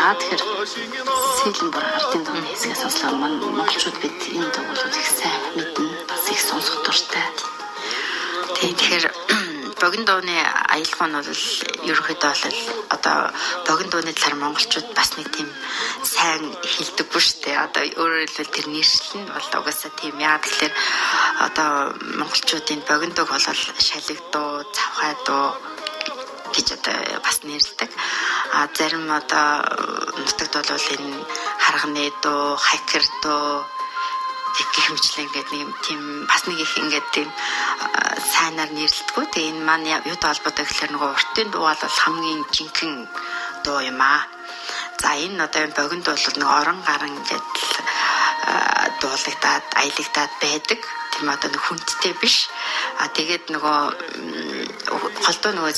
Тэгэхээр сэлэн бүр ардын дууны хэсгээс сонслоо монголчууд бид энэ дууг их сайн мэднэ, бас их сонсох дуртай. Тэгэхээр богино дууны аялал нь бол ерөнхийдөө бол одоо богино дууны талаар монголчууд бас нэг тийм сайн хэлдэггүй шүү дээ. Одоо өөрөөр хэлбэл тэр нэршил нь бол угаасаа тийм. Яагаад тэгэхээр одоо монголчуудын богино дууг бол шалиг дуу, цавхай дуу гэж одоо бас нэрлэдэг. Зарим одоо нутагт бол энэ харганы дуу, хайкер дуу гэх мэтчлэн ингээд нэг тийм бас нэг их ингээд тийм сайнаар нэрлэлтгүй. Тэгээ энэ маань юутай холбоотой гэхээр нөгөө уртын дуу бол хамгийн жинхэнэ дуу юм аа. За энэ одоо энэ богино дуу бол нэг орон гарan ингээд дуулагдаад аялагдаад байдаг. Тийм одоо нэг хүндтэй биш. Тэгээд нөгөө холдоо нөгөө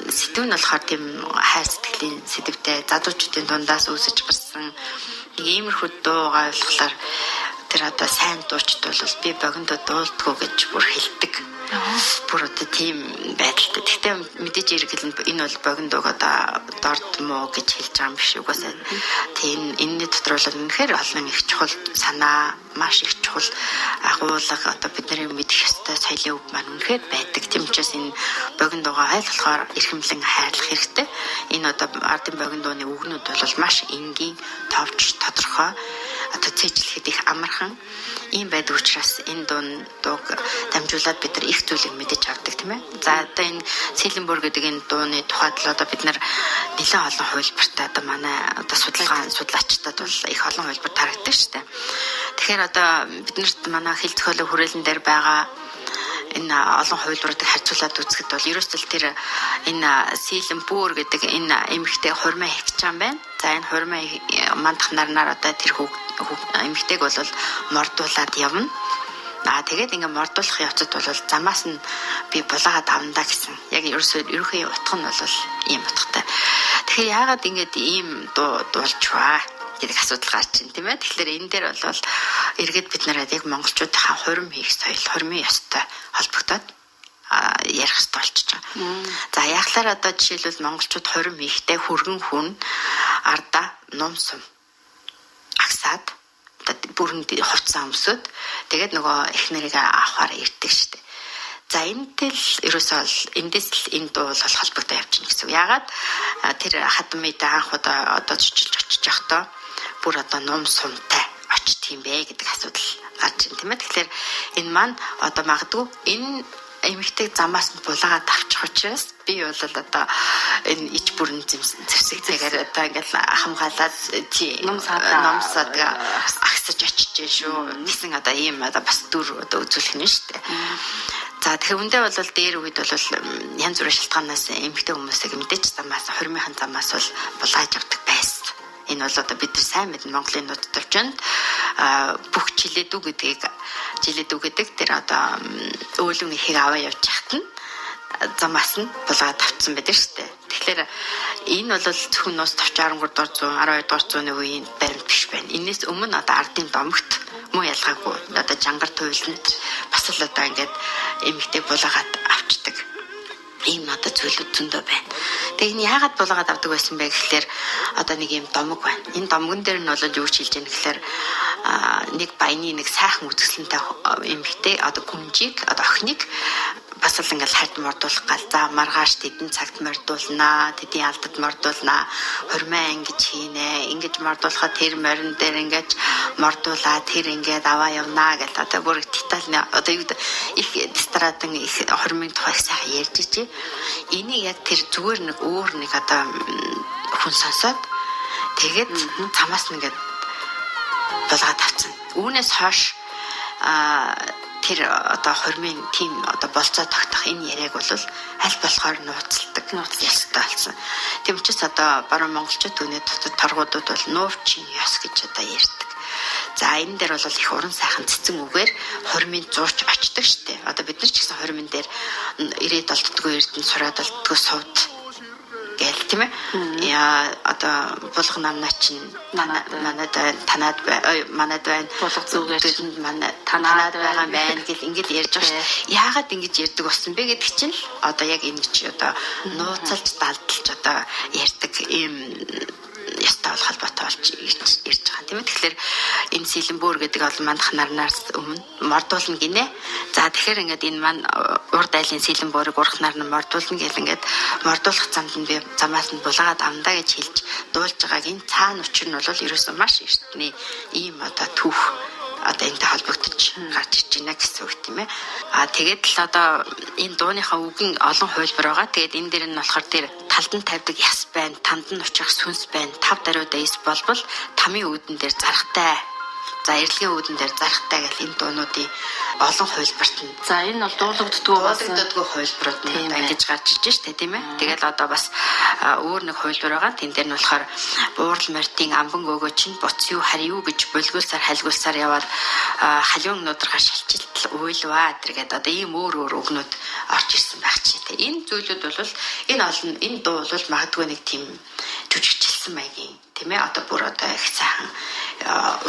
сэдв нь болохоор тийм хайр сэтгэлийн сэдвтэй задуучдын дундаас үүсэж гарсан нэг иймэрхүү дуугаа болохоор тэр одоо сайн дуучид бол би богино дуулдаггүй гэж бүр хэлдэг. Бүр одоо тийм байдалтай. Гэхдээ мэдээж иргэл энэ бол богино дууг одоо дорд муу гэж хэлж байгаа юм биш угаасаа. Тийм энэний дотор бол үнэхээр олон их чухал санаа, маш их чухал агуулга одоо бидний мэдэх ёстой соёлын үг маань үнэхээр байдаг. Тийм учраас энэ богино дуугаа аль болохоор эрхэмлэн хайрлах хэрэгтэй. Энэ одоо ардын богино дууны үгнүүд бол маш энгийн, товч, тодорхой одоо цээжлэхэд их амархан ийм байдаг учраас энэ дууг дамжуулаад бид нар их зүйлийг мэдэж авдаг тийм ээ. За одоо энэ Сэлэнбүр гэдэг энэ дууны тухайд л одоо бид нар нэлээд олон хувилбартай одоо манай одоо судлаачдад бол их олон хувилбар тарагддаг шүү дээ. Тэгэхээр одоо биднэрт манай хэл зохиолын хүрээлэн дээр байгаа энэ олон хувилбаруудыг харьцуулаад үзэхэд бол ерөөсөө тэр энэ Сэлэнбүр гэдэг энэ эмэгтэй хурмаа хийх гэж байгаа юм байна. За энэ хурмаа мандах нарнаар одоо тэр эмэгтэйг бол мордуулаад явна. Тэгээд ингээ мордуулах явцад бол замаас нь би булаагаад авна гэсэн. Яг ерөөхийн утга нь бол ийм утгатай. Тэгэхээр яагаад ингээд ийм дуулж баа гэдэг асуудал гарч ин тийм ээ. Тэгэхээр энэ дээр бол эргээд бид нараад яг монголчуудынхаа хурим хийх соёл, хурмын ёстой холбогдоод ярих хэрэгтэй болчихж байгаа. За яахлаар одоо жишээлбэл монголчууд хурим хийхдээ хүргэн хүн ардаа ном сум агсаад бүрэн хувцсан өмсөд тэгээд нөгөө их нарыг авахаар ирдэг штэ. За энэтэй л ерөөсөө эндээс л энэ дуу бол холбогдоо явчихна гэсэн. Ягаад тэр хадмыд анх одоо чичилж очиж явахдаа бүр одоо ном сумтай очт юм бэ гэдэг асуудал гарч ин тийм ээ. Тэгэхээр энэ маань одоо магадгүй энэ эмэгтэй замаас нь булаагаад авчих учраас би бол одоо энэ ич бүрэн зэвсэг цагаар одоо ингээл хамгаалаад номсаад агсаж очиж шүү гэсэн одоо ийм одоо бас дүр одоо үзүүлэх нь шүү дээ. За тэгэхээр үндэ бол дээр үед бол янз бүрийн шалтгаанаас эмэгтэй хүмүүсийг мэдээж замаас хурмынхан замаас бол булааж авдаг байсан. Энэ бол одоо бид нар сайн мэднэ Монголын нууц төвчөнд бүх жилээдүү гэдэг тэр одоо өөлөн ихийг аваа явж хахад нь замаас нь булаад тавцсан байдаг шүү дээ. Тэгэхээр энэ бол зөвхөн нууц төвч 13 дугаар 100 12 дугаар зууны үеийн баримт биш байна. Энээс өмнө одоо ардын домогт муу ялгаагүй одоо жангар туйланд бас л одоо ингээд эмэгтэй булаагаад авчдаг. Ийм одоо зүйлүүд зөндөө байна. Тэгээ энэ яагаад булаагаад авдаг байсан бэ гэхэлэр одоо нэг юм домог байна. Энэ домгон дээр нь бол юу ч хэлж яах гэхэлэр нэг баяны нэг сайхан үзэсгэлэнтэй эмэгтэй одоо гүнжийг одоо охиныг бас л ингээл хард мордуулах гал за маргааш тэдэн цагт мордуулнаа, тэдийн алдад мордуулнаа, хурмаа ингэж хийнэ, ингэж мордуулахад тэр морин дээр ингэж мордуулаа, тэр ингээд аваа явнаа гэл одоо бүр детальны одоо юу их стратен их хурмын тухай сайхан ярьж ичээ. Энийг яг тэр зүгээр нэг өөр нэг одоо хүн сонсоод тэгээд цамаас нэгээд булгаад авцсан. Үүнээс хойш тэр одоо хурмын тим одоо болцоо тогтох энэ яриаг бол аль болохоор нууцлдаг ёстой болсон. Тийм учраас одоо баруун монголчууд өнөө дотор торгуудууд бол нуувчин ёс гэж одоо ярьдаг. За энэ дээр бол их уран сайхан цэцэн үгээр хурмын зууч очдог штеп. Одоо бид нар ч гэсэн хурмын дээр ирээд олддгүй эрдэнэ сураад олддгүй сувд гээл тийм ээ. Яа одоо булган намнаа чинь манад танаад манад байна. Булга зүгээр манай танаад байгаа байна гэл ингээд ярьж байгаа шүү. Яагаад ингэж ярьдаг болсон бэ гэдэг чинь л одоо яг энэ чи одоо нууцалж далдалж одоо ярьдаг ийм ястаа бол холбоотой болж ирж байгаа. Тийм ээ. Тэгэхээр энэ сэлэнбүүр гэдэг бол мандах нарнаас өмнө мордуулна гинэ. За тэгэхээр ингээд энэ маань урд айлын сэлэнбүүрийг урах нар нь мордуулна гэл ингээд мордуулах замд нь би замаас нь булаагаад амдаа гэж хэлж дуулж байгааг энэ цаана учир нь бол ерөөсөн маш эртний ийм одоо түүх одоо энэтэй холбогдож гарч ирж байна гэсэн үг тийм ээ. Тэгээд л одоо энэ дууныхаа үгэн олон хувилбар байгаа. Тэгээд энэ дээр нь болохоор тэр талд нь тавьдаг яс байна, танд нь учих сүнс байна, тав даруйдаа эс болбол тамийн үүдэн дээр зарахтай. За эрэлгийн үүдэн дээр зарахтай гэл энэ дуунуудын олон хувилбарт нь. За энэ бол дуулагддгүй хувилбарууд нь ингэж гарч ирж штэ тийм ээ. Тэгэл одоо бас өөр нэг хувилбар байгаа. Тэн дээр нь болохоор буурал морьтын амбан өгөө чинь буц юу харь юу гэж булгуулсаар хальгуулсаар яваад халиун нудрага шилжилт уйлваа гэдэг одоо ийм өөр үгнүүд орж ирсэн байх чи тийм. Энэ зүйлүүд бол энэ дуу бол магадгүй нэг тийм жүжигчилсэн маягийн тийм ээ. Одоо бүр одоо их сайхан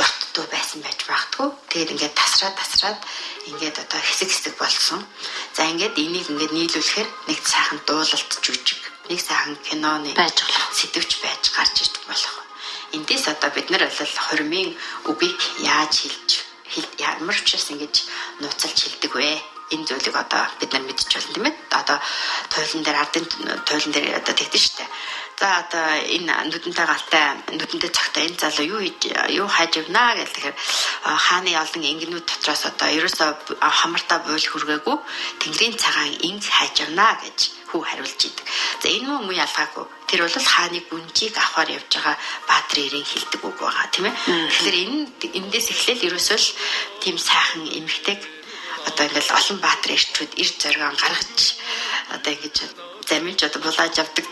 урт дуу байсан байж магадгүй. Тэгээд ингээд тасраад ингээд одоо хэсэг болсон. За ингээд энийг ингээд нийлүүлэхээр нэг сайхан дуулалт жүжиг, нэг сайхан киноны байж болох, сэтвч байж гарч ирж болох. Эндээс одоо бид нар бол хормын үгийг яаж ямар учраас ингэж нууцлж хэлдэг вэ? Энэ зүйлийг одоо бид нар мэдчих болно тийм ээ. Одоо туйлан дээр ардын туйлан дээр одоо тэгдэж штэ. За одоо энэ нүдэнтэй галтай нүдэнтэй цагтаа энэ залуу юу хайж явнаа гэх тэгэхээр хааны олон ингэнүүд дотроос одоо ерөөсө хамартаа буйл хүргээгүй тэнгэрийн цагаан инг хайж явнаа гэж хүү хариулж идэг. За энэ муу ялгаагүй. Тэр бол хааны гүнжийг авахар явж байгаа баатар ирэн хилдэг үг байгаа тийм ээ. Тэгэхээр эндээс эхлээл ерөөсөө л тийм сайхан эмхтэй одоо ингээл олон баатар ирчүүд ир зорион гаргаж одоо ингэж замилж одоо булааж авдаг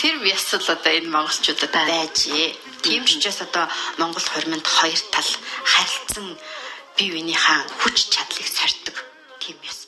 тэр ясал одоо энэ монголчуудад байжээ. Тийм ч учраас одоо монгол хормонд хоёр тал харилцсан бие биенийхээ хүч чадлыг сорьдог тийм яс